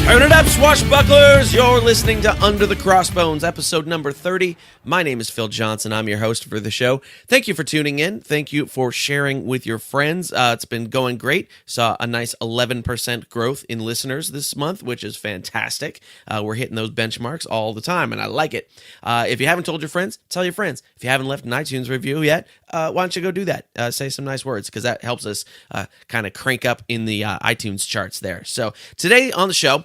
Turn it up, swashbucklers! You're listening to Under the Crossbones, episode number 30. My name is Phil Johnson. I'm your host for the show. Thank you for tuning in. Thank you for sharing with your friends. It's been going great. Saw a nice 11% growth in listeners this month, which is fantastic. We're hitting those benchmarks all the time, and I like it. If you haven't told your friends, tell your friends. If you haven't left an iTunes review yet, why don't you go do that? Say some nice words, because that helps us kind of crank up in the iTunes charts there. So today on the show,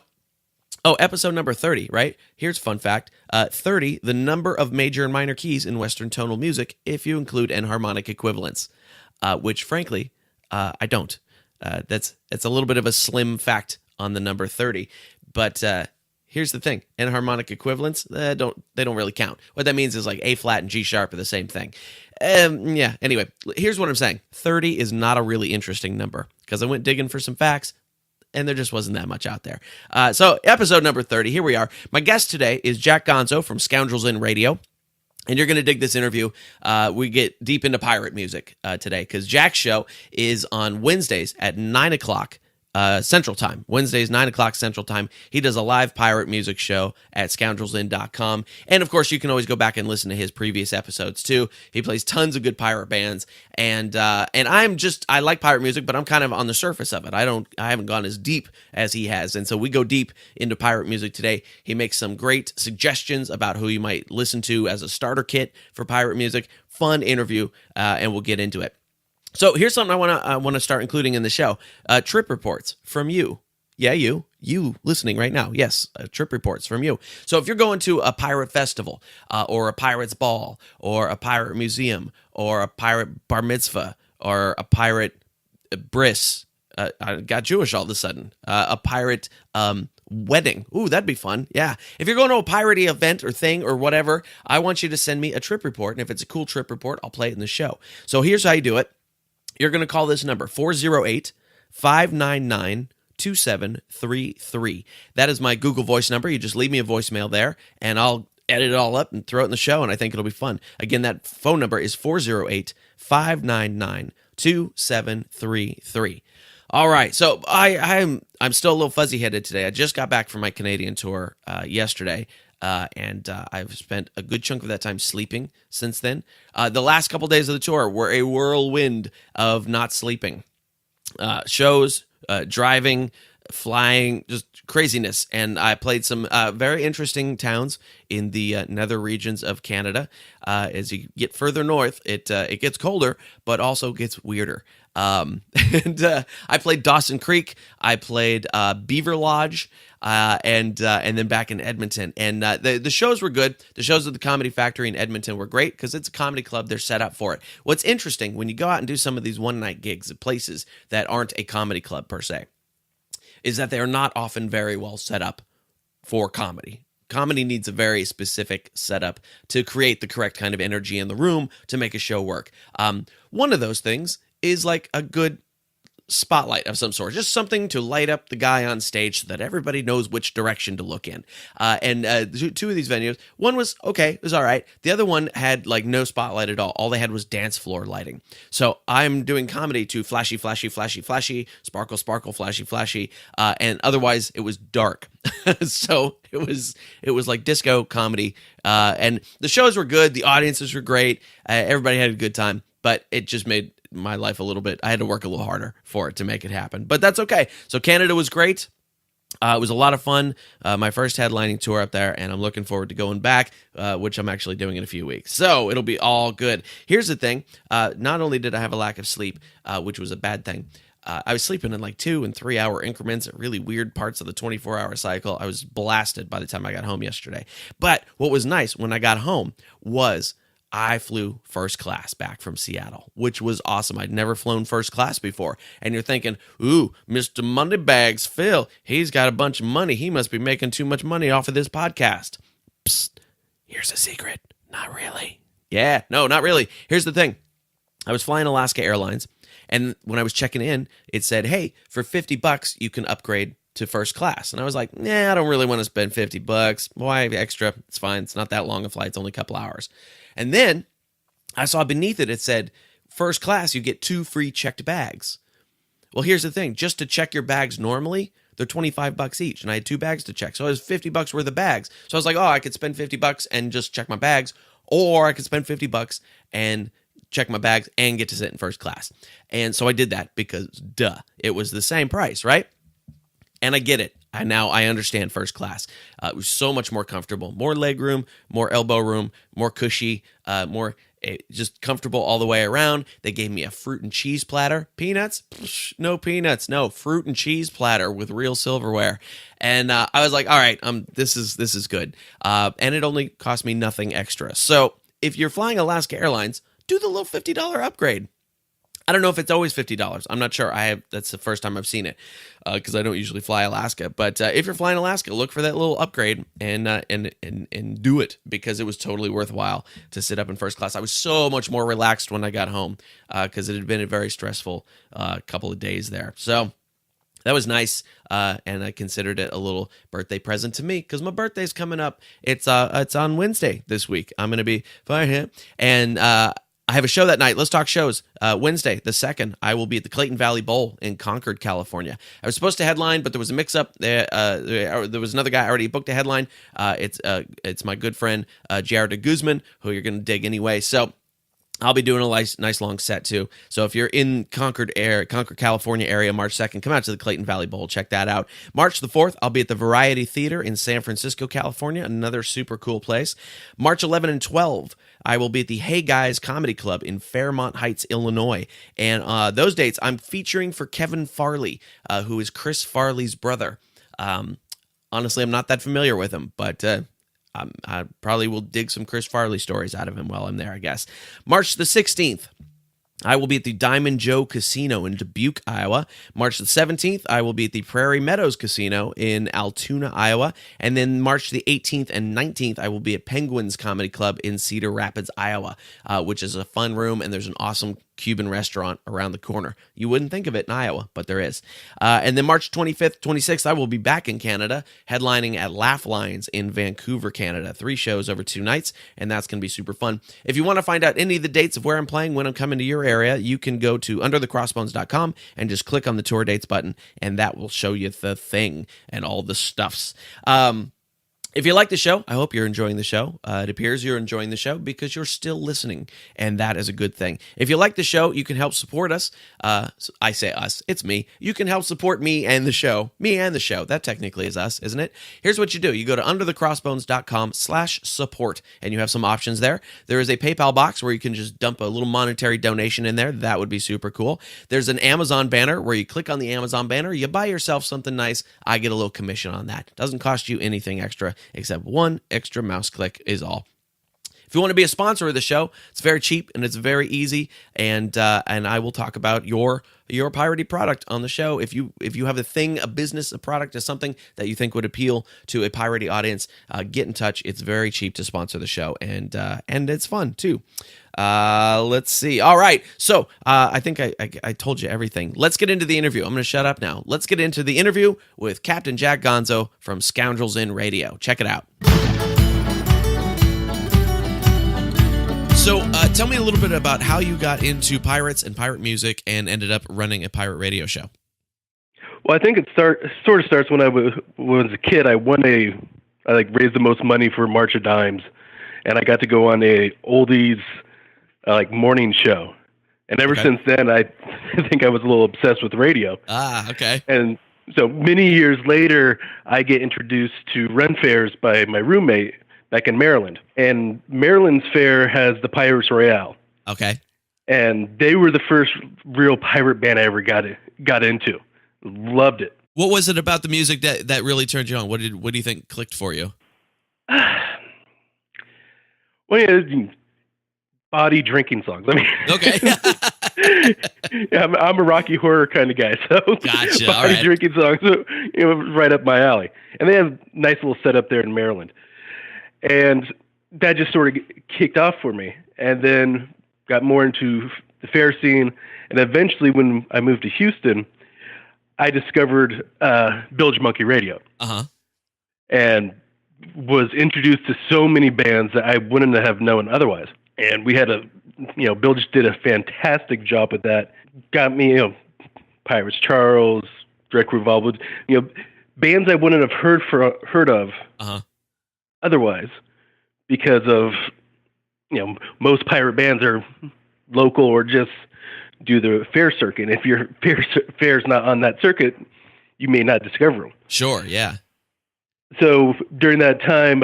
episode number 30, right? Here's a fun fact. 30, the number of major and minor keys in Western tonal music, if you include enharmonic equivalents, which, frankly, I don't. That's a little bit of a slim fact on the number 30. But here's the thing. Enharmonic equivalents, they don't really count. What that means is like A flat and G sharp are the same thing. Anyway, here's what I'm saying. 30 is not a really interesting number because I went digging for some facts, and there just wasn't that much out there. So episode number 30, here we are. My guest today is Jack Gonzo from Scoundrels in Radio. And you're going to dig this interview. We get deep into pirate music today because Jack's show is on Wednesdays at 9 o'clock Central Time. Wednesdays, 9 o'clock Central Time. He does a live pirate music show at scoundrelsin.com. And, of course, you can always go back and listen to his previous episodes, too. He plays tons of good pirate bands. And I like pirate music, but I'm kind of on the surface of it. I haven't gone as deep as he has. And so we go deep into pirate music today. He makes some great suggestions about who you might listen to as a starter kit for pirate music. Fun interview, and we'll get into it. So here's something I want to start including in the show. Trip reports from you. Yeah, you listening right now. Yes, trip reports from you. So if you're going to a pirate festival or a pirate's ball or a pirate museum or a pirate bar mitzvah or a pirate bris, I got Jewish all of a sudden, a pirate wedding. Ooh, that'd be fun. Yeah. If you're going to a piratey event or thing or whatever, I want you to send me a trip report. And if it's a cool trip report, I'll play it in the show. So here's how you do it. You're going to call this number, 408-599-2733. That is my Google Voice number. You just leave me a voicemail there, and I'll edit it all up and throw it in the show, and I think it'll be fun. Again, that phone number is 408-599-2733. All right, so I'm still a little fuzzy-headed today. I just got back from my Canadian tour yesterday. And I've spent a good chunk of that time sleeping since then. The last couple days of the tour were a whirlwind of not sleeping. Shows, driving, flying, just craziness. And I played some very interesting towns in the nether regions of Canada. As you get further north, it gets colder, but also gets weirder. I played Dawson Creek. I played Beaver Lodge. And then back in Edmonton. And the shows were good. The shows at the Comedy Factory in Edmonton were great because it's a comedy club. They're set up for it. What's interesting, when you go out and do some of these one-night gigs at places that aren't a comedy club per se, is that they're not often very well set up for comedy. Comedy needs a very specific setup to create the correct kind of energy in the room to make a show work. One of those things is like a good spotlight of some sort, just something to light up the guy on stage so that everybody knows which direction to look in. And two of these venues, one was okay, it was all right. The other one had like no spotlight at all. All they had was dance floor lighting. So I'm doing comedy to flashy, flashy, flashy, flashy, sparkle, sparkle, flashy, flashy, and otherwise it was dark. So it was like disco comedy, and the shows were good. The audiences were great. Everybody had a good time, but it just made my life a little bit, I had to work a little harder for it to make it happen, but that's okay. So Canada was great. It was a lot of fun. My first headlining tour up there, and I'm looking forward to going back, which I'm actually doing in a few weeks. So it'll be all good. Here's the thing. Not only did I have a lack of sleep, which was a bad thing, I was sleeping in like 2 and 3 hour increments at really weird parts of the 24-hour cycle. I was blasted by the time I got home yesterday. But what was nice when I got home was I flew first class back from Seattle, which was awesome. I'd never flown first class before. And you're thinking, ooh, Mr. Moneybags Phil, he's got a bunch of money. He must be making too much money off of this podcast. Psst, here's a secret. Not really. Yeah, no, not really. Here's the thing. I was flying Alaska Airlines, and when I was checking in, it said, hey, for $50, you can upgrade to first class. And I was like, I don't really want to spend $50. Why extra? It's fine. It's not that long a flight. It's only a couple hours. And then I saw beneath it, it said, first class, you get 2 free checked bags. Well, here's the thing. Just to check your bags normally, they're $25 each, and I had 2 bags to check. So it was $50 worth of bags. So I was like, oh, I could spend $50 and just check my bags, or I could spend $50 and check my bags and get to sit in first class. And so I did that because, duh, it was the same price, right? And I get it. I understand first class. It was so much more comfortable, more leg room, more elbow room, more cushy, more just comfortable all the way around. They gave me a fruit and cheese platter. Peanuts? Psh, no peanuts. No, fruit and cheese platter with real silverware. And I was like, all right, this is good. And it only cost me nothing extra. So if you're flying Alaska Airlines, do the little $50 upgrade. I don't know if it's always $50. I'm not sure. That's the first time I've seen it because I don't usually fly Alaska. But if you're flying Alaska, look for that little upgrade and do it, because it was totally worthwhile to sit up in first class. I was so much more relaxed when I got home because it had been a very stressful couple of days there. So that was nice, and I considered it a little birthday present to me because my birthday's coming up. It's on Wednesday this week. I'm going to be fine here, and I have a show that night. Let's talk shows. Wednesday, the 2nd, I will be at the Clayton Valley Bowl in Concord, California. I was supposed to headline, but there was a mix-up. There was another guy already booked a headline. It's my good friend, Jared Guzman, who you're going to dig anyway. So I'll be doing a nice long set too. So if you're in Concord, California area, March 2nd, come out to the Clayton Valley Bowl. Check that out. March the 4th, I'll be at the Variety Theater in San Francisco, California, another super cool place. March 11 and 12, I will be at the Hey Guys Comedy Club in Fairmont Heights, Illinois. And those dates, I'm featuring for Kevin Farley, who is Chris Farley's brother. Honestly, I'm not that familiar with him, but I probably will dig some Chris Farley stories out of him while I'm there, I guess. March the 16th, I will be at the Diamond Joe Casino in Dubuque, Iowa. March the 17th, I will be at the Prairie Meadows Casino in Altoona, Iowa. And then March the 18th and 19th, I will be at Penguins Comedy Club in Cedar Rapids, Iowa, which is a fun room, and there's an awesome Cuban restaurant around the corner. You wouldn't think of it in Iowa, but there is. And then March 25th, 26th, I will be back in Canada, headlining at Laugh Lines in Vancouver, Canada. 3 shows over 2 nights, and that's going to be super fun. If you want to find out any of the dates of where I'm playing when I'm coming to your area, you can go to underthecrossbones.com and just click on the tour dates button, and that will show you the thing and all the stuffs. If you like the show, I hope you're enjoying the show. It appears you're enjoying the show because you're still listening, and that is a good thing. If you like the show, you can help support us. I say us, it's me. You can help support me and the show. Me and the show. That technically is us, isn't it? Here's what you do. You go to underthecrossbones.com/support, and you have some options there. There is a PayPal box where you can just dump a little monetary donation in there. That would be super cool. There's an Amazon banner where you click on the Amazon banner, you buy yourself something nice. I get a little commission on that. Doesn't cost you anything extra, except one extra mouse click is all. If you want to be a sponsor of the show, it's very cheap and it's very easy, and I will talk about your piratey product on the show. If you have a thing, a business, a product, or something that you think would appeal to a piratey audience, get in touch. It's very cheap to sponsor the show, and it's fun too. Let's see. All right. So I think I told you everything. Let's get into the interview. I'm going to shut up now. Let's get into the interview with Captain Jack Gonzo from Scoundrels in Radio. Check it out. So tell me a little bit about how you got into pirates and pirate music and ended up running a pirate radio show. Well, I think it sort of starts when I was a kid. I raised the most money for March of Dimes, and I got to go on a oldies morning show. And ever since then, I think I was a little obsessed with radio. Ah, okay. And so many years later, I get introduced to Ren Fairs by my roommate back in Maryland. And Maryland's fair has the Pirates Royale. Okay. And they were the first real pirate band I ever got into. Loved it. What was it about the music that really turned you on? What do you think clicked for you? Well, yeah, body drinking songs. I mean, okay. Yeah, I'm a Rocky Horror kind of guy, so gotcha. Body drinking songs, right up my alley. And they have a nice little setup there in Maryland. And that just sort of kicked off for me. And then got more into the fair scene. And eventually, when I moved to Houston, I discovered Bilge Monkey Radio. Uh-huh. And was introduced to so many bands that I wouldn't have known otherwise. And we had Bilge did a fantastic job with that. Got me, Pirates Charles, direct revolve with, bands I wouldn't have heard of otherwise, because of, most pirate bands are local or just do the fair circuit. If your fair's not on that circuit, you may not discover them. Sure, yeah. So during that time,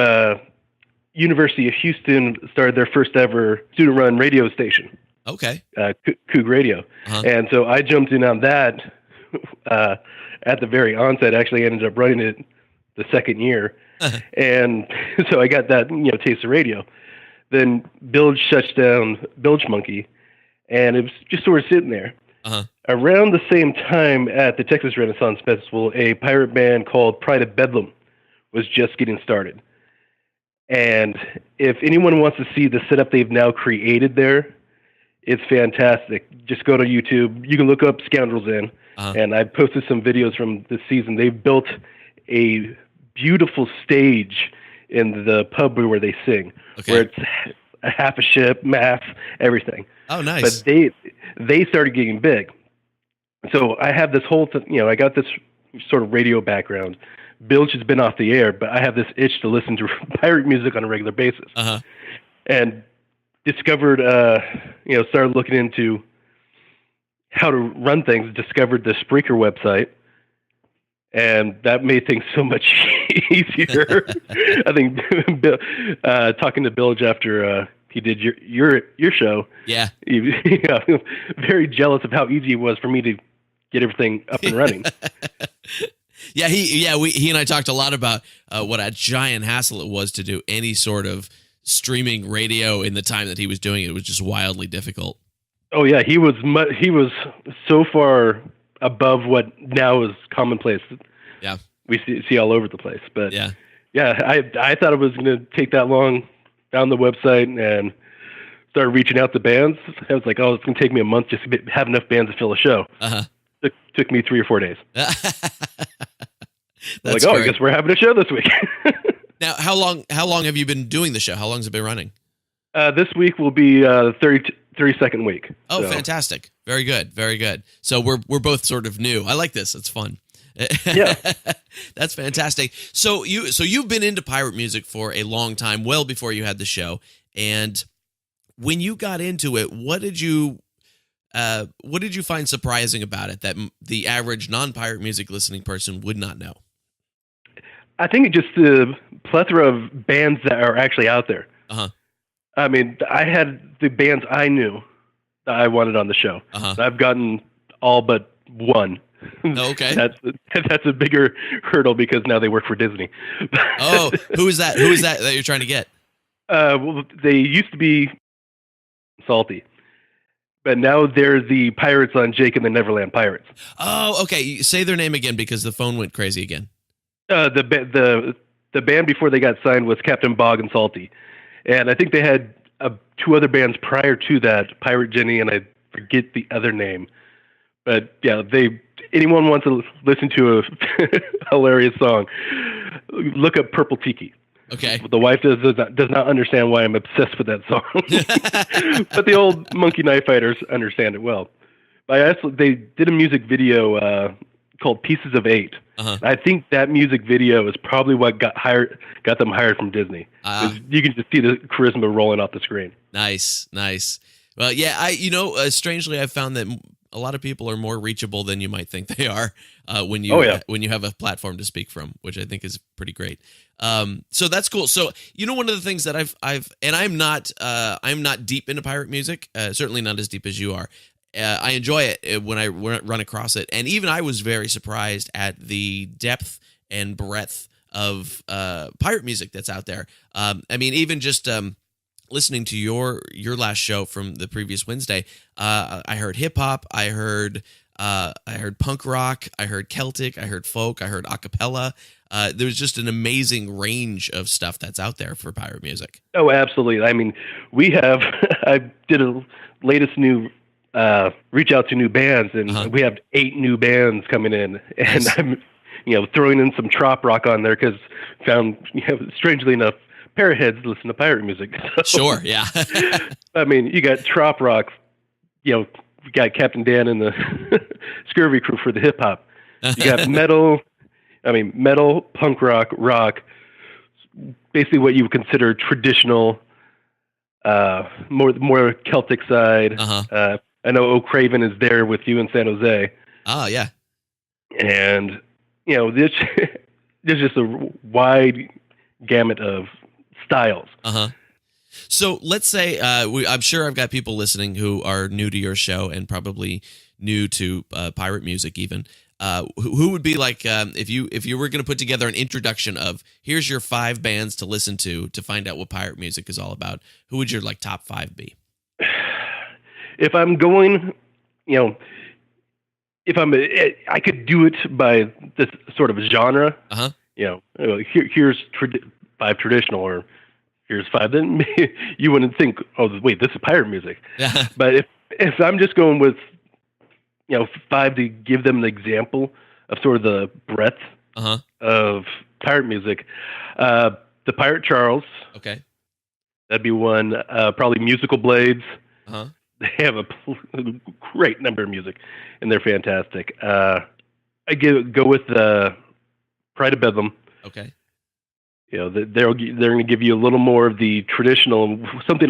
University of Houston started their first ever student-run radio station. Okay. Coog Radio. And so I jumped in on that at the very onset. Actually ended up running it the second year. And so I got that, taste of radio. Then Bilge shuts down Bilge Monkey, and it was just sort of sitting there. Around the same time at the Texas Renaissance Festival, a pirate band called Pride of Bedlam was just getting started. And if anyone wants to see the setup they've now created there, it's fantastic. Just go to YouTube. You can look up Scoundrels in, and I posted some videos from this season. They've built a beautiful stage in the pub where they sing, where it's a half a ship, math, everything. Oh, nice. But they started getting big. So I have this whole I got this sort of radio background. Bilge has been off the air, but I have this itch to listen to pirate music on a regular basis. And discovered, started looking into how to run things, discovered the Spreaker website, and that made things so much easier. I think talking to Bilge after he did your show, I'm very jealous of how easy it was for me to get everything up and running. He and I talked a lot about what a giant hassle it was to do any sort of streaming radio in the time that he was doing it. It was just wildly difficult. Oh yeah, he was so far above what now is commonplace. Yeah, we see all over the place. But yeah, I thought it was going to take that long. Found the website and started reaching out to bands. I was like, it's going to take me a month just to have enough bands to fill a show. Took me 3 or 4 days. That's I guess we're having a show this week. Now, how long have you been doing the show? How long has it been running? This week will be the 32nd week. Oh, so. Fantastic. Very good. Very good. So we're both sort of new. I like this. It's fun. Yeah. That's fantastic. So you've been into pirate music for a long time, well before you had the show. And when you got into it, what did you find surprising about it that the average non-pirate music listening person would not know? I think it's just the plethora of bands that are actually out there. I mean, I had the bands I knew that I wanted on the show. I've gotten all but one. Oh, okay. That's a bigger hurdle because now they work for Disney. Oh, who is that? Who is that you're trying to get? Well, they used to be Salty, but now they're the pirates on Jake and the Neverland Pirates. Oh, okay. Say their name again because the phone went crazy again. The band before they got signed was Captain Bog and Salty, and I think they had 2 other bands prior to that, Pirate Jenny, and I forget the other name. But yeah, anyone wants to listen to a hilarious song, look up Purple Tiki. Okay. The wife does not understand why I'm obsessed with that song, but the old Monkey Knife Fighters understand it well. But they did a music video called Pieces of 8. I think that music video is probably what got them hired from Disney. You can just see the charisma rolling off the screen. Nice. Well, yeah, strangely, I've found that a lot of people are more reachable than you might think they are when you have a platform to speak from, which I think is pretty great. So that's cool. So one of the things that I've and I'm not deep into pirate music, certainly not as deep as you are. I enjoy it when I run across it, and even I was very surprised at the depth and breadth of pirate music that's out there. I mean, even just listening to your last show from the previous Wednesday, I heard hip hop, I heard punk rock, I heard Celtic, I heard folk, I heard a cappella. There's just an amazing range of stuff that's out there for pirate music. Oh, absolutely. I mean, I did a latest new reach out to new bands, and we have 8 new bands coming in, and nice. I'm throwing in some trop rock on there because found strangely enough parrotheads listen to pirate music. So, sure, yeah. I mean, you got trop rock, we got Captain Dan and the Scurvy Crew for the hip hop, You got metal. I mean, metal, punk rock, basically what you would consider traditional, more Celtic side. I know O'Craven is there with you in San Jose. Oh, yeah. And, there's just a wide gamut of styles. So let's say, I'm sure I've got people listening who are new to your show and probably new to pirate music even. Who would be like, if you were going to put together an introduction of, here's your 5 bands to listen to find out what pirate music is all about, who would your like top 5 be? If I'm going, I could do it by this sort of genre. Here's 5 traditional, or here's 5. Then you wouldn't think, oh, wait, this is pirate music. But if I'm just going with, 5 to give them an example of sort of the breadth of pirate music, the Pirate Charles. Okay. That'd be one. Probably Musical Blades. They have a great number of music, and they're fantastic. I go with Pride of Bedlam. Okay. They're going to give you a little more of the traditional. Something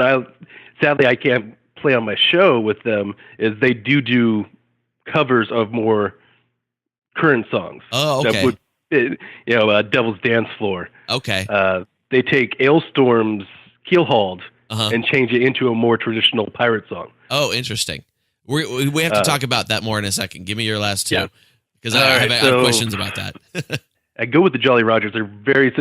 sadly I can't play on my show with them is they do covers of more current songs. Oh, okay. Devil's Dance Floor. Okay. They take Ailstorm's Keelhauled and change it into a more traditional pirate song. Oh, interesting. We have to talk about that more in a second. Give me your last 2, because I have questions about that. I go with the Jolly Rogers. They're very.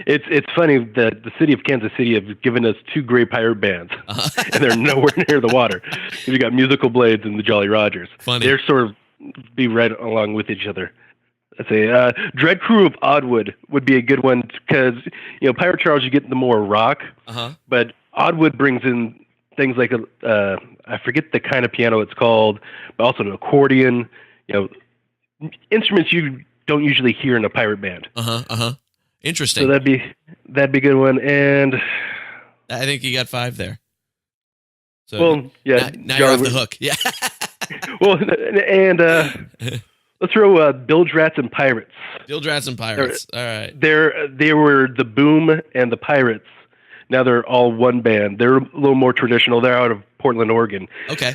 It's funny that the city of Kansas City have given us 2 great pirate bands, and they're nowhere near the water. You got Musical Blades and the Jolly Rogers. Funny. They're sort of be right along with each other. I'd say Dread Crew of Oddwood would be a good one because Pirate Charles, you get the more rock, but Oddwood brings in things like I forget the kind of piano it's called, but also an accordion. Instruments you don't usually hear in a pirate band. Interesting. So that'd be a good one. And I think you got 5 there. So well, yeah. Now you're off the hook. Yeah. Well, and let's throw Bilge Rats and Pirates. Bilge Rats and Pirates. All right. They were the Boom and the Pirates. Now they're all one band. They're a little more traditional. They're out of Portland, Oregon. Okay.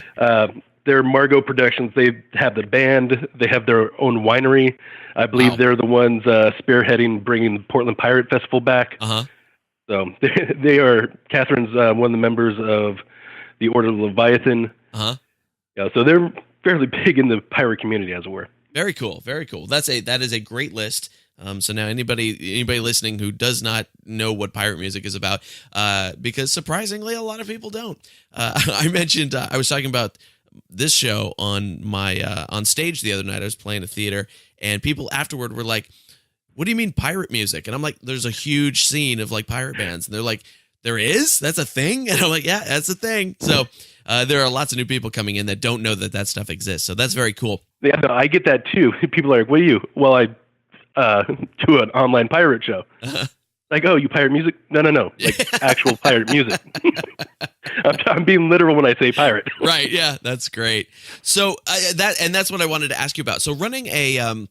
They're Margot Productions. They have the band. They have their own winery. I believe they're the ones spearheading bringing the Portland Pirate Festival back. So they are. Catherine's one of the members of the Order of Leviathan. So they're fairly big in the pirate community, as it were. Very cool. Very cool. That is a great list. So now anybody listening who does not know what pirate music is about, because surprisingly a lot of people don't. I mentioned I was talking about this show on my on stage the other night. I was playing a theater, and people afterward were like, "What do you mean pirate music?" And I'm like, "There's a huge scene of like pirate bands," and they're like, "There is? That's a thing?" And I'm like, "Yeah, that's a thing." So there are lots of new people coming in that don't know that stuff exists. So that's very cool. Yeah, no, I get that too. People are like, "What are you?" Well, I do an online pirate show. Like, oh, you pirate music? No. Like actual pirate music. I'm being literal when I say pirate. Right. Yeah, that's great. So that's what I wanted to ask you about. So running a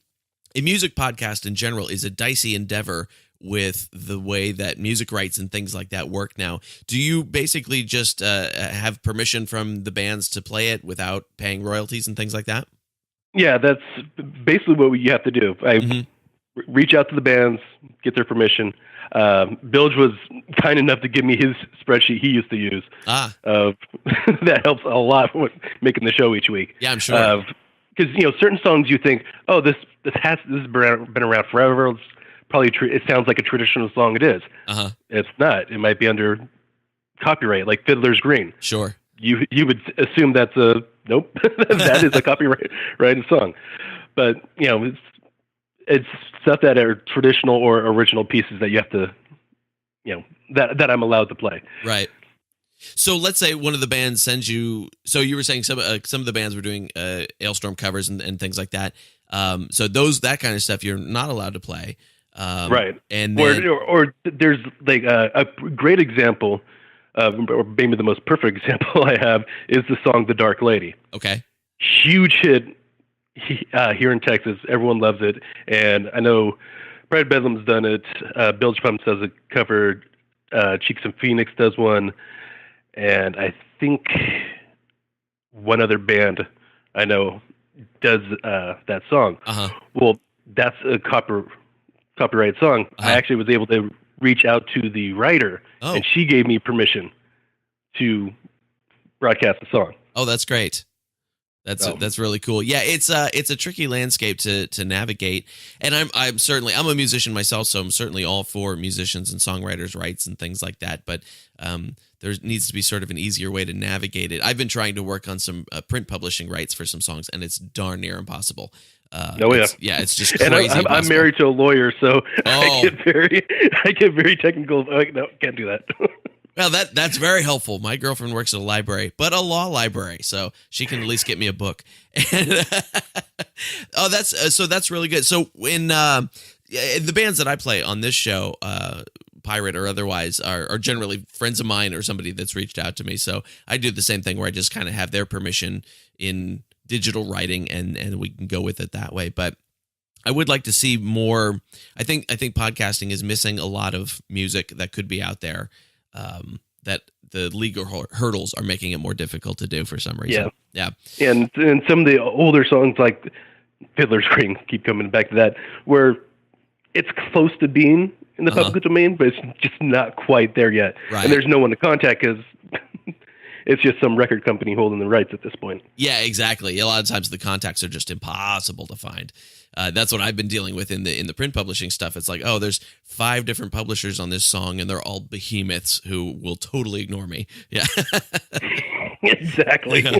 music podcast in general is a dicey endeavor with the way that music rights and things like that work now. Do you basically just have permission from the bands to play it without paying royalties and things like that? Yeah, that's basically what you have to do. I reach out to the bands, get their permission. Bilge was kind enough to give me his spreadsheet he used to use. That helps a lot with making the show each week. Yeah, I'm sure. Because certain songs you think, oh, this has been around forever. It's probably it sounds like a traditional song. It is. It's not. It might be under copyright, like Fiddler's Green. Sure. You would assume that's a nope. That is a copyrighted song. But it's stuff that are traditional or original pieces that you have to, that I'm allowed to play. Right. So let's say one of the bands sends you. So you were saying some of the bands were doing Ailstorm covers and things like that. So that kind of stuff you're not allowed to play. Right. And then, or there's like a great example, or maybe the most perfect example I have is the song "The Dark Lady." Okay. Huge hit here in Texas. Everyone loves it, and I know Brad Bedlam's done it. Bilge Pumps does a cover. Cheeks and Phoenix does one, and I think one other band I know does that song. Uh-huh. Well, that's a copyright song. Uh-huh. I actually was able to reach out to the writer, and she gave me permission to broadcast the song. Oh, that's great. That's really cool. Yeah, it's a tricky landscape to navigate, and I'm a musician myself, so I'm certainly all for musicians and songwriters' rights and things like that. But there needs to be sort of an easier way to navigate it. I've been trying to work on some print publishing rights for some songs, and it's darn near impossible. It's just crazy. And I'm married to a lawyer, so I get very technical. No, can't do that. Well, that's very helpful. My girlfriend works at a library, but a law library, so she can at least get me a book. And, that's really good. So when the bands that I play on this show, pirate or otherwise, are generally friends of mine or somebody that's reached out to me. So I do the same thing where I just kind of have their permission in digital writing, and we can go with it that way. But I would like to see more. I think podcasting is missing a lot of music that could be out there. That the legal hurdles are making it more difficult to do for some reason. Yeah. And some of the older songs like Fiddler's Green, keep coming back to that, where it's close to being in the public domain, but it's just not quite there yet. Right. And there's no one to contact because it's just some record company holding the rights at this point. Yeah, exactly. A lot of times the contacts are just impossible to find. That's what I've been dealing with in the print publishing stuff. It's like, oh, there's 5 different publishers on this song, and they're all behemoths who will totally ignore me. Yeah, exactly. Yeah.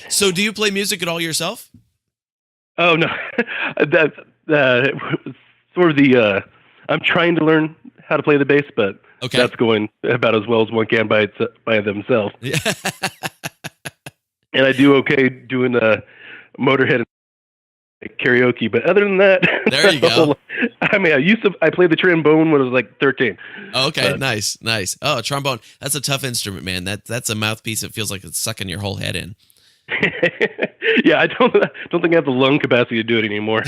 So, do you play music at all yourself? Oh no, that's sort of the. I'm trying to learn how to play the bass, but that's going about as well as one can by themselves. Yeah. And I do okay doing Motorhead karaoke, but other than that, there you go. I mean, I played the trombone when I was like 13. Okay, nice. Oh, trombone. That's a tough instrument, man. That's a mouthpiece that feels like it's sucking your whole head in. Yeah, I don't think I have the lung capacity to do it anymore.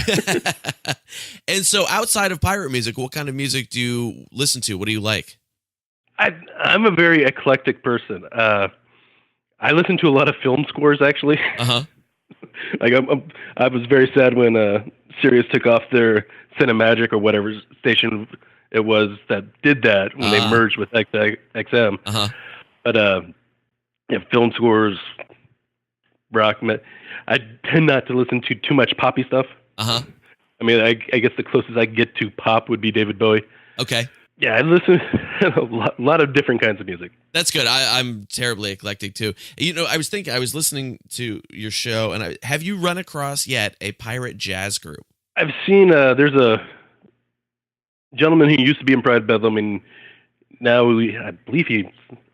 And so, outside of pirate music, what kind of music do you listen to? What do you like? I'm a very eclectic person. I listen to a lot of film scores, actually. Like I was very sad when Sirius took off their Cinemagic or whatever station it was that did that when they merged with XM. But film scores, rock. I tend not to listen to too much poppy stuff. I mean, I guess the closest I get to pop would be David Bowie. Okay. Yeah, I listen to a lot of different kinds of music. That's good. I'm terribly eclectic too. You know, I was listening to your show, and have you run across yet a pirate jazz group? I've seen there's a gentleman who used to be in Pride Bedlam, and now I believe he's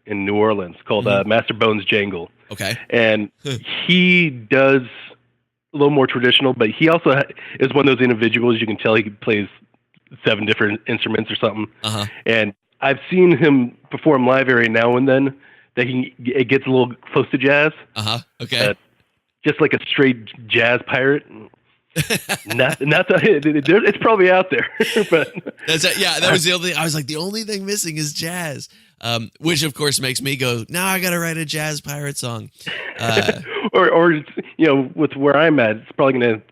in New Orleans, called Master Bones Jangle. Okay. And he does a little more traditional, but he also is one of those individuals you can tell he plays 7 different instruments or something. And I've seen him perform live every now and then that it gets a little close to jazz. Okay. Just like a straight jazz pirate. It's probably out there, but that was the only. I was like, the only thing missing is jazz, which of course makes me go, now I got to write a jazz pirate song. Or with where I'm at, it's probably gonna.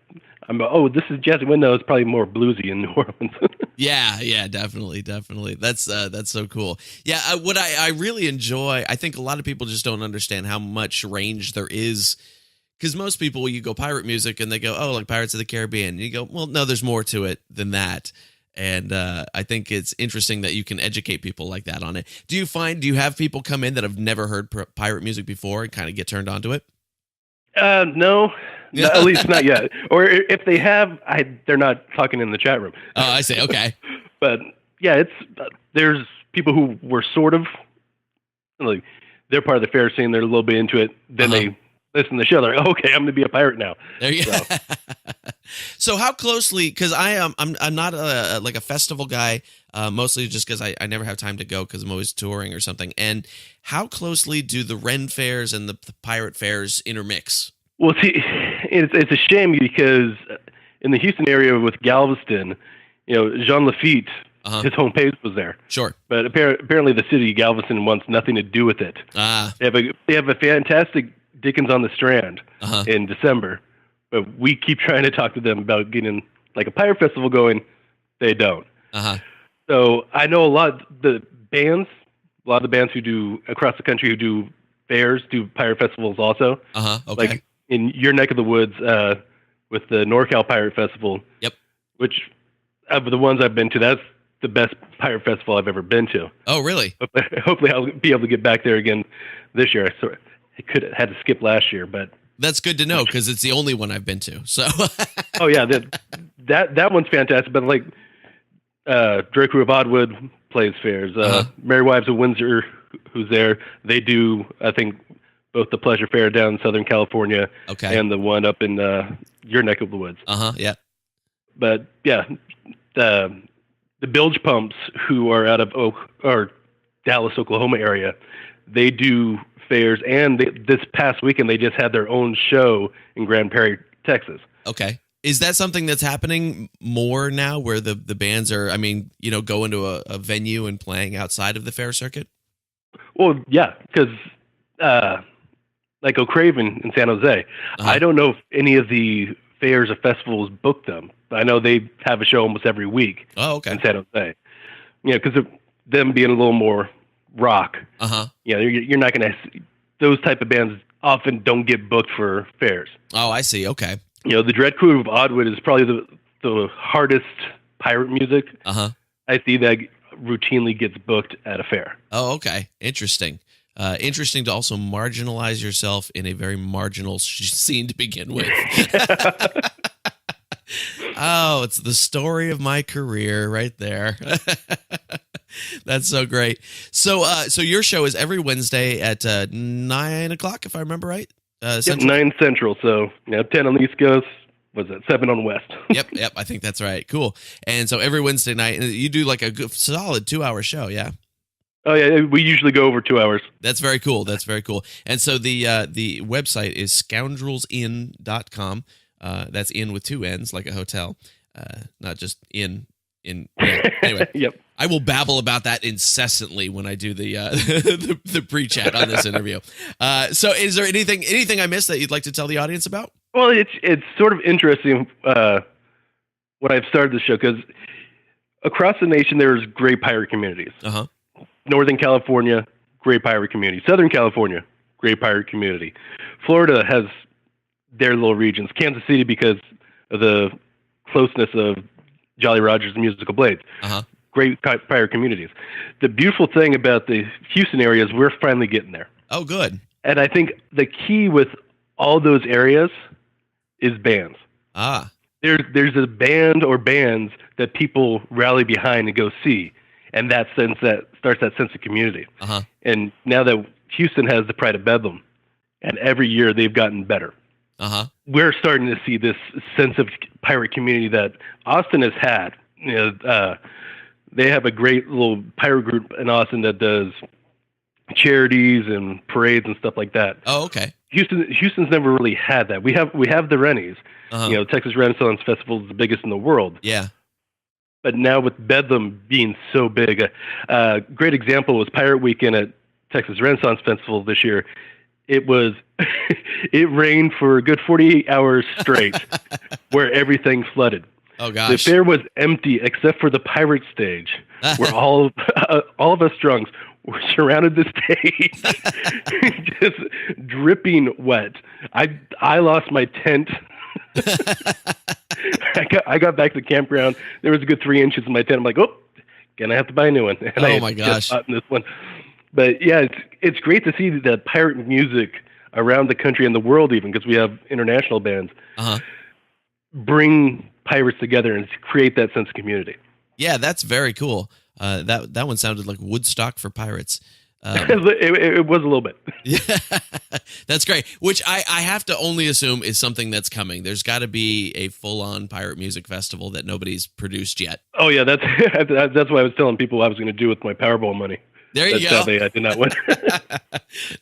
This is jazzy. Well, no, it's probably more bluesy in New Orleans. Yeah, definitely. That's so cool. Yeah, what I really enjoy, I think a lot of people just don't understand how much range there is. Because most people, you go pirate music and they go, oh, like Pirates of the Caribbean. And you go, well, no, there's more to it than that. And I think it's interesting that you can educate people like that on it. Do you have people come in that have never heard pirate music before and kind of get turned on to it? No, at least not yet. Or if they have, they're not talking in the chat room. Oh, I see. Okay. But yeah, there's people who were sort of like, they're part of the fair scene. They're a little bit into it. Then they listen to the show. They're like, okay, I'm going to be a pirate now. There you go. So how closely, because I'm not like a festival guy, mostly just because I never have time to go because I'm always touring or something. And how closely do the Ren fairs and the pirate fairs intermix? Well, see, it's a shame because in the Houston area with Galveston, Jean Lafitte, his homepage was there. Sure. But apparently the city of Galveston wants nothing to do with it. They have a fantastic Dickens on the Strand in December, but we keep trying to talk to them about getting like a pirate festival going. They don't. So I know a lot of the bands who do across the country who do fairs do pirate festivals also. Okay. Like in your neck of the woods with the NorCal Pirate Festival. Yep. Which of the ones I've been to, that's the best pirate festival I've ever been to. Oh, really? Hopefully I'll be able to get back there again this year. I had to skip last year, but that's good to know because it's the only one I've been to. So. Oh yeah, that one's fantastic. But like Draco of Oddwood plays fairs. Merry Wives of Windsor, who's there, they do, I think, both the Pleasure Fair down in Southern California and the one up in your neck of the woods. Yeah. But yeah, the bilge pumps who are out of Dallas, Oklahoma area, they do fairs, and this past weekend they just had their own show in Grand Prairie, Texas. Okay. Is that something that's happening more now where the bands are, going to a venue and playing outside of the fair circuit? Well, yeah, because like O'Craven in San Jose, I don't know if any of the fairs or festivals book them. I know they have a show almost every week in San Jose. Because of them being a little more rock. You're not going to... Those type of bands often don't get booked for fairs. Oh, I see. Okay. The Dread Crew of Oddwood is probably the hardest pirate music I see that routinely gets booked at a fair. Oh, okay. Interesting. Interesting to also marginalize yourself in a very marginal scene to begin with. Oh, it's the story of my career right there. That's so great. So your show is every Wednesday at 9 o'clock, if I remember right? Yep, 9 Central. So 10 on the East Coast. Was it 7 on the West? Yep. I think that's right. Cool. And so every Wednesday night, you do like a good, solid 2-hour show, yeah? Oh yeah, we usually go over 2 hours. That's very cool. And so the website is scoundrelsin.com. That's in with 2 N's, like a hotel, not just in. Anyway, yep. I will babble about that incessantly when I do the pre-chat on this interview. So, is there anything I missed that you'd like to tell the audience about? Well, it's sort of interesting when I've started the show because across the nation there's great pirate communities. Northern California, great pirate community. Southern California, great pirate community. Florida has their little regions. Kansas City, because of the closeness of Jolly Roger's Musical Blades. Great pirate communities. The beautiful thing about the Houston area is we're finally getting there. Oh, good. And I think the key with all those areas is bands. There's a band or bands that people rally behind and go see. And that starts that sense of community. And now that Houston has the Pride of Bedlam, and every year they've gotten better. We're starting to see this sense of pirate community that Austin has had. They have a great little pirate group in Austin that does charities and parades and stuff like that. Oh, okay. Houston's never really had that. We have the Rennies. Texas Renaissance Festival is the biggest in the world. Yeah. But now with Bedlam being so big, a great example was Pirate Weekend at Texas Renaissance Festival this year. It rained for a good 48 hours straight where everything flooded. Oh, gosh. The fair was empty except for the pirate stage where all of us drunks were surrounded the stage just dripping wet. I lost my tent. I got back to the campground. There was a good 3 inches in my tent. I'm like, gonna have to buy a new one. And my gosh. This one. But yeah, it's great to see the pirate music around the country and the world, even because we have international bands, bring pirates together and create that sense of community. Yeah, that's very cool. That one sounded like Woodstock for pirates. It was a little bit. Yeah, that's great. Which I have to only assume is something that's coming. There's got to be a full-on pirate music festival that nobody's produced yet. Oh yeah, that's what I was telling people I was going to do with my Powerball money. There you go. Sadly, I did not win.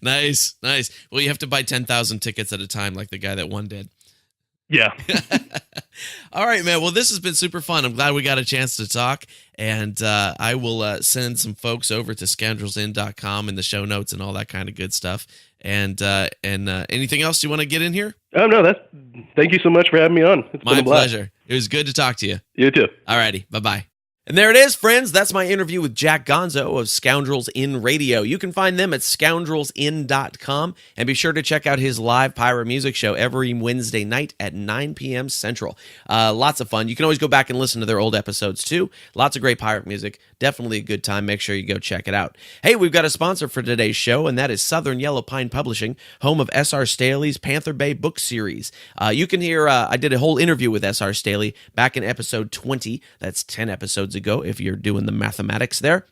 Nice. Well, you have to buy 10,000 tickets at a time, like the guy that won did. Yeah. All right, man. Well, this has been super fun. I'm glad we got a chance to talk. And I will send some folks over to scoundrelsin.com in the show notes and all that kind of good stuff. And anything else you want to get in here? Oh, no, thank you so much for having me on. It's been My a blast. pleasure. It was good to talk to you. You too. All righty. Bye-bye. And there it is, friends. That's my interview with Jack Gonzo of Scoundrels in Radio. You can find them at scoundrelsin.com, and be sure to check out his live pirate music show every Wednesday night at 9 p.m. Central. Lots of fun. You can always go back and listen to their old episodes, too. Lots of great pirate music. Definitely a good time. Make sure you go check it out. Hey, we've got a sponsor for today's show, and that is Southern Yellow Pine Publishing, home of S.R. Staley's Panther Bay book series. You can hear, I did a whole interview with S.R. Staley back in episode 20. That's 10 episodes ago, if you're doing the mathematics there.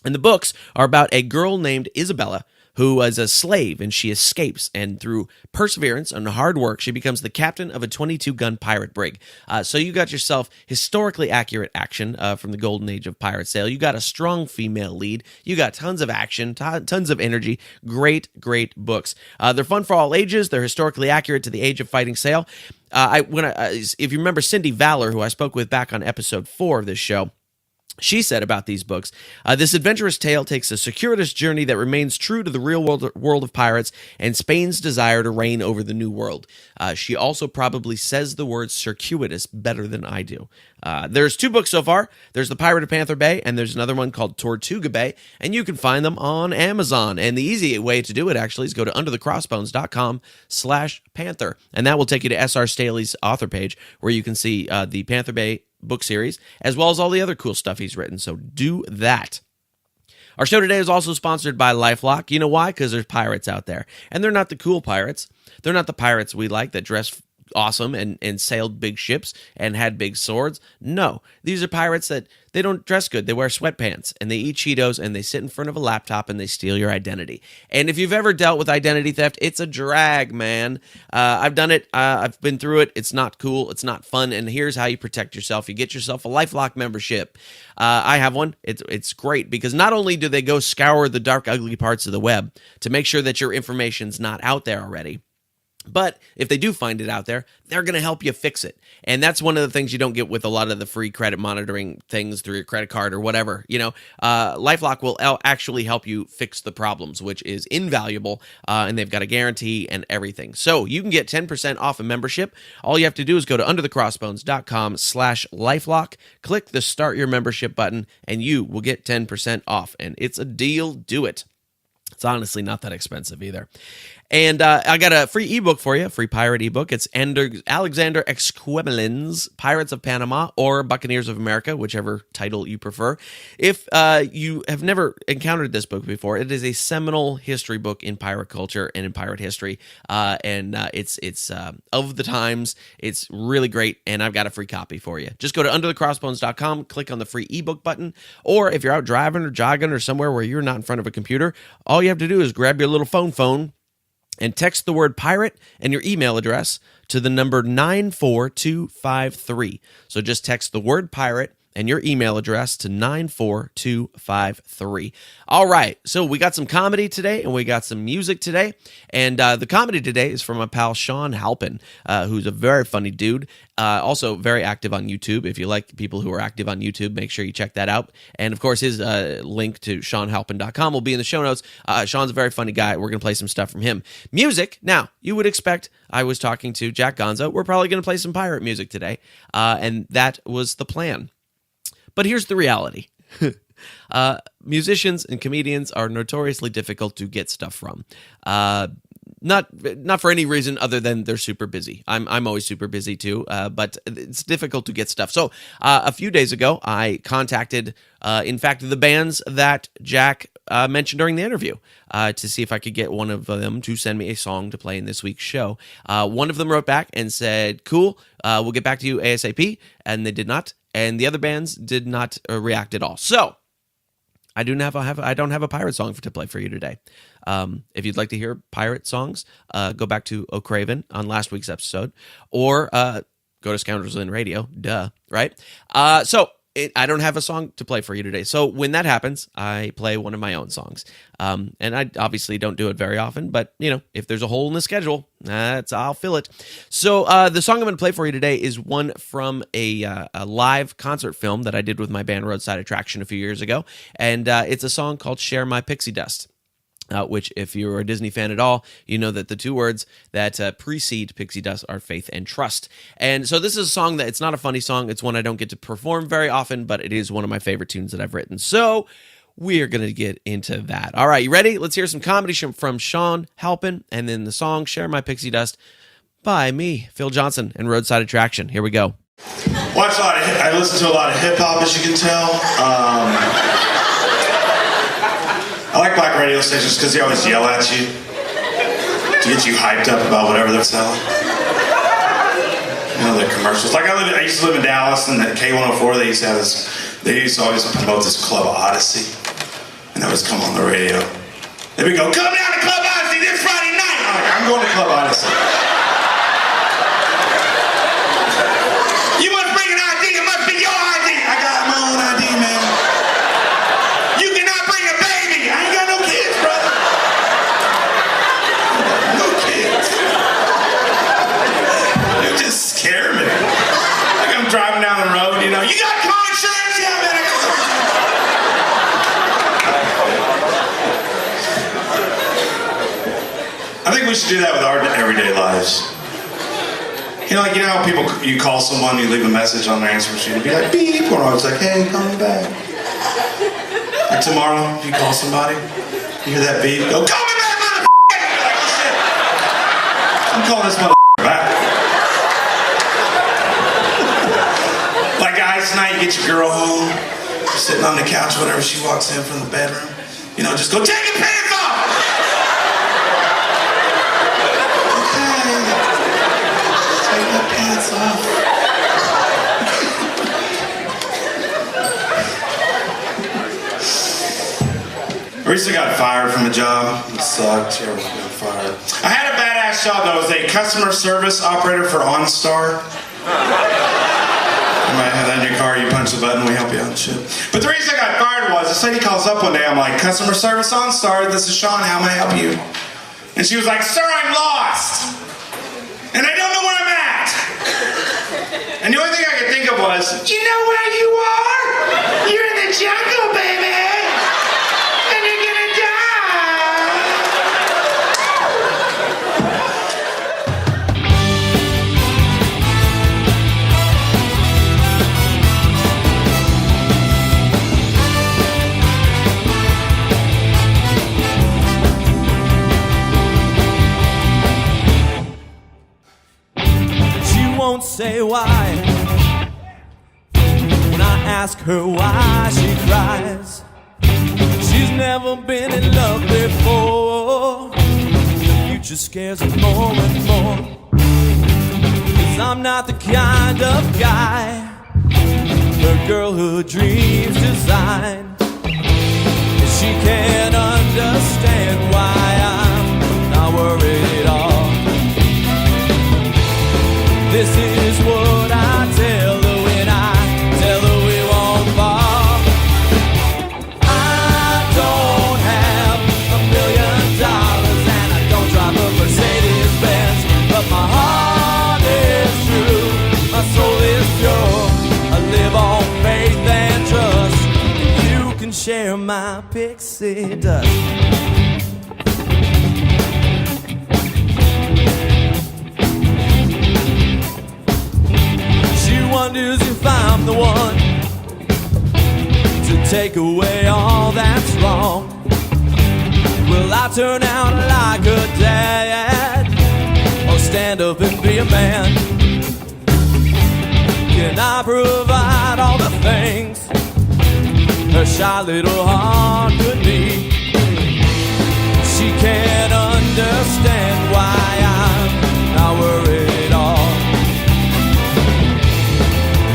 And the books are about a girl named Isabella who was a slave, and she escapes, and through perseverance and hard work, she becomes the captain of a 22-gun pirate brig. So you got yourself historically accurate action from the golden age of pirate sail. You got a strong female lead. You got tons of action, tons of energy. Great books. They're fun for all ages. They're historically accurate to the age of fighting sail. If you remember Cindy Valor, who I spoke with back on episode 4 of this show, she said about these books, this adventurous tale takes a circuitous journey that remains true to the real world of pirates and Spain's desire to reign over the New World. She also probably says the word circuitous better than I do. There's 2 books so far. There's The Pirate of Panther Bay, and there's another one called Tortuga Bay, and you can find them on Amazon. And the easy way to do it, actually, is go to underthecrossbones.com/panther, and that will take you to S.R. Staley's author page, where you can see the Panther Bay book series, as well as all the other cool stuff he's written. So do that. Our show today is also sponsored by LifeLock. You know why? Because there's pirates out there. And they're not the cool pirates. They're not the pirates we like that dress awesome and sailed big ships and had big swords. No, these are pirates that they don't dress good. They wear sweatpants and they eat Cheetos and they sit in front of a laptop and they steal your identity. And if you've ever dealt with identity theft, it's a drag, man. I've done it. I've been through it. It's not cool. It's not fun. And here's how you protect yourself. You get yourself a LifeLock membership. I have one. It's great because not only do they go scour the dark, ugly parts of the web to make sure that your information's not out there already, but if they do find it out there, they're going to help you fix it. And that's one of the things you don't get with a lot of the free credit monitoring things through your credit card or whatever. LifeLock will actually help you fix the problems, which is invaluable. And they've got a guarantee and everything. So you can get 10% off a membership. All you have to do is go to underthecrossbones.com/LifeLock, click the start your membership button, and you will get 10% off. And it's a deal. Do it. It's honestly not that expensive either. And I got a free ebook for you, a free pirate ebook. It's Alexander Exquemelin's Pirates of Panama or Buccaneers of America, whichever title you prefer. If you have never encountered this book before, it is a seminal history book in pirate culture and in pirate history. It's of the times. It's really great, and I've got a free copy for you. Just go to underthecrossbones.com, click on the free ebook button, or if you're out driving or jogging or somewhere where you're not in front of a computer, all you have to do is grab your little phone, and text the word pirate and your email address to the number 94253. So just text the word pirate and your email address to 94253. All right, so we got some comedy today and we got some music today. And the comedy today is from my pal Sean Halpin, who's a very funny dude. Also very active on YouTube. If you like people who are active on YouTube, make sure you check that out. And of course, his link to SeanHalpin.com will be in the show notes. Sean's a very funny guy. We're going to play some stuff from him. Music. Now, you would expect I was talking to Jack Gonzo. We're probably going to play some pirate music today. And that was the plan. But here's the reality. Musicians and comedians are notoriously difficult to get stuff from. Not for any reason other than they're super busy. I'm always super busy too, but it's difficult to get stuff. So a few days ago, I contacted, in fact, the bands that Jack mentioned during the interview to see if I could get one of them to send me a song to play in this week's show. One of them wrote back and said, "Cool, we'll get back to you ASAP," and they did not. And the other bands did not react at all. So I don't have a pirate song to play for you today. If you'd like to hear pirate songs, go back to O'Craven on last week's episode, or go to Scoundrels in Radio. Duh, right? So I don't have a song to play for you today. So when that happens, I play one of my own songs. And I obviously don't do it very often, but if there's a hole in the schedule, I'll fill it. So the song I'm going to play for you today is one from a live concert film that I did with my band Roadside Attraction a few years ago. And it's a song called Share My Pixie Dust. Which, if you're a Disney fan at all, you know that the two words that precede Pixie Dust are faith and trust. And so this is a song that, it's not a funny song. It's one I don't get to perform very often, but it is one of my favorite tunes that I've written. So we are going to get into that. All right, you ready? Let's hear some comedy from Sean Halpin, and then the song Share My Pixie Dust by me, Phil Johnson, and Roadside Attraction. Here we go. I listen to a lot of hip-hop, as you can tell. I like black radio stations because they always yell at you to get you hyped up about whatever they're selling. The commercials. I used to live in Dallas, and at K104 they used to always promote this Club Odyssey, and that would come on the radio. They would go, "Come down to Club Odyssey this Friday night." I'm going to Club Odyssey. You must bring an ID. It must be your ID. I got my own ID, man. You cannot bring a baby. I ain't got no kids, brother. No kids. You just scare me. Like I'm driving down the road, you got car insurance? Yeah, man, I got car insurance. I think we should do that with our everyday lives. You know how you call someone, you leave a message on their answer machine, it'd be like, beep, or it's like, hey, call me back. Like tomorrow, you call somebody, you hear that beep, go, call me back, motherfucker! You're like, oh shit, I'm calling this motherfucker back. Like guys, tonight you get your girl home, you're sitting on the couch, whenever she walks in from the bedroom, just go, take your pants off! Take my pants off. I recently got fired from a job. It sucked. Everyone got fired. I had a badass job though. I was a customer service operator for OnStar. You might have that in your car. You punch the button, we help you out and shit. But the reason I got fired was this lady calls up one day. I'm like, customer service OnStar. This is Sean. How may I help you? And she was like, sir, I'm lost. And I don't know where I'm at. And the only thing I could think of was, you know where you are? You're in the jungle, baby. And you're gonna Won't say why. When I ask her why, she cries. She's never been in love before. The future scares her more and more. 'Cause I'm not the kind of guy her girlhood dreams design. And she can't understand why I'm not worried at all. This is what I tell her when I tell her we won't fall. I don't have $1 million and I don't drive a Mercedes-Benz, but my heart is true, my soul is pure. I live on faith and trust, and you can share my pixie dust. Wonders if I'm the one to take away all that's wrong. Will I turn out like a dad or stand up and be a man? Can I provide all the things her shy little heart could need? She can't understand why I'm not worried at all.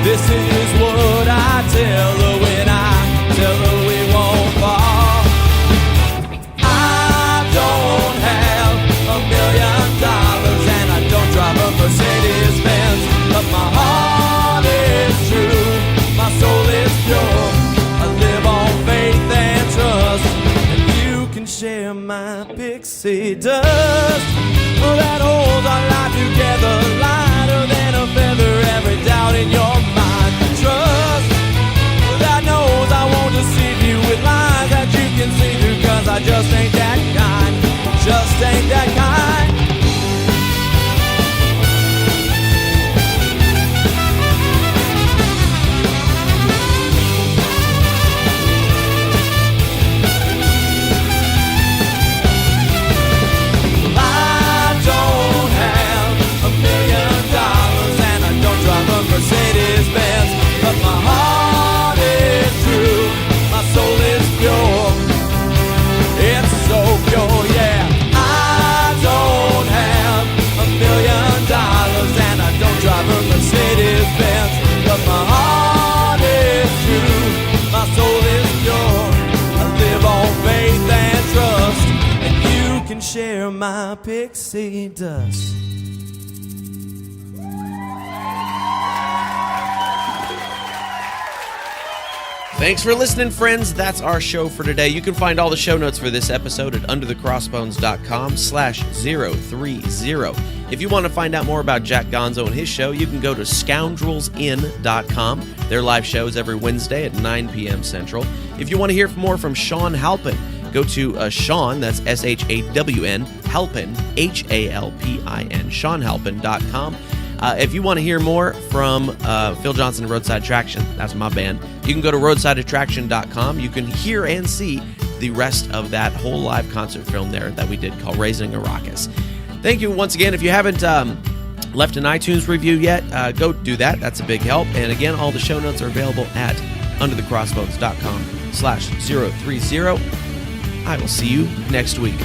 This is what I tell her when I tell her we won't fall. I don't have $1 million and I don't drive a Mercedes-Benz, but my heart is true, my soul is my pixie dust. That holds our life together, lighter than a feather. Every doubt in your mind, trust that knows I won't deceive you with lies that you can see through. 'Cause I just ain't that kind, just ain't that kind. Mercedes-Benz, but my heart is true, my soul is pure, it's so pure, yeah. I don't have $1 million and I don't drive a Mercedes-Benz, but my heart is true, my soul is pure. I live on faith and trust, and you can share my pixie dust. Thanks for listening, friends. That's our show for today. You can find all the show notes for this episode at underthecrossbones.com/030. If you want to find out more about Jack Gonzo and his show, you can go to scoundrelsin.com. Their live shows every Wednesday at 9 p.m. Central. If you want to hear more from Sean Halpin, go to Sean, that's SHAWN, Halpin, HALPIN, SeanHalpin.com. If you want to hear more from Phil Johnson and Roadside Attraction, that's my band, you can go to roadsideattraction.com. You can hear and see the rest of that whole live concert film there that we did called Raising a Raucous. Thank you once again. If you haven't left an iTunes review yet, go do that. That's a big help. And again, all the show notes are available at underthecrossbones.com/030. I will see you next week.